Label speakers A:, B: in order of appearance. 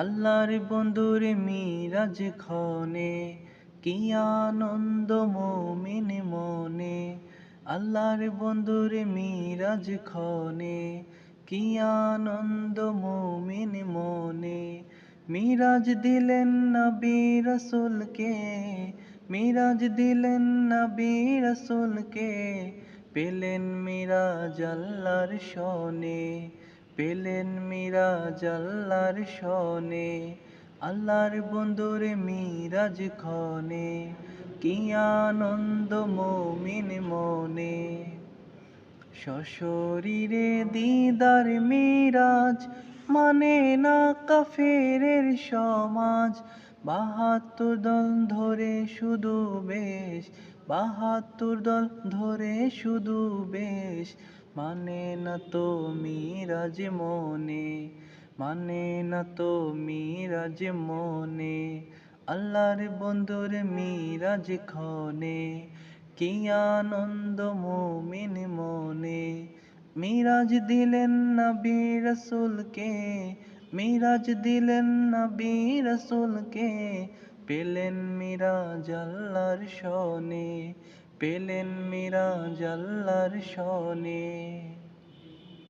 A: আল্লাহর বন্ধুর মিরাজ ক্ষণে কি আনন্দ মুমিন মনে। আল্লাহর বন্ধুর মিরাজ ক্ষণে কি আনন্দ মুমিন মনে। মিরাজ দিলেন নবী রাসূলকে, মিরাজ দিলেন নবী রাসূলকে, পেলেন মিরাজ আল্লাহর শনে, পেলেন মিরাজ আল্লাহর শনে। আল্লাহর বন্ধুর মিরাজ ক্ষণে কি আনন্দ মুমিন মনে। সশরীরে দিদার মিরাজ মানে না কাফেরের সমাজ। ৭২ দল ধরে শুধু বেশ, ৭২ দল ধরে শুধু বেশ, মানে না তো মিরাজ মনে, মানে না তো মিরাজ মনে। আল্লাহর বন্ধুর মিরাজ ক্ষণে কি আনন্দ মুমিন মনে। মিরাজ দিলেন নবী রাসূলকে, মিরাজ দিলেন নবী রাসূলকে, পেলেন মিরাজ আল্লাহর শনে, পেলেন মিরাজ আল্লাহর শনে।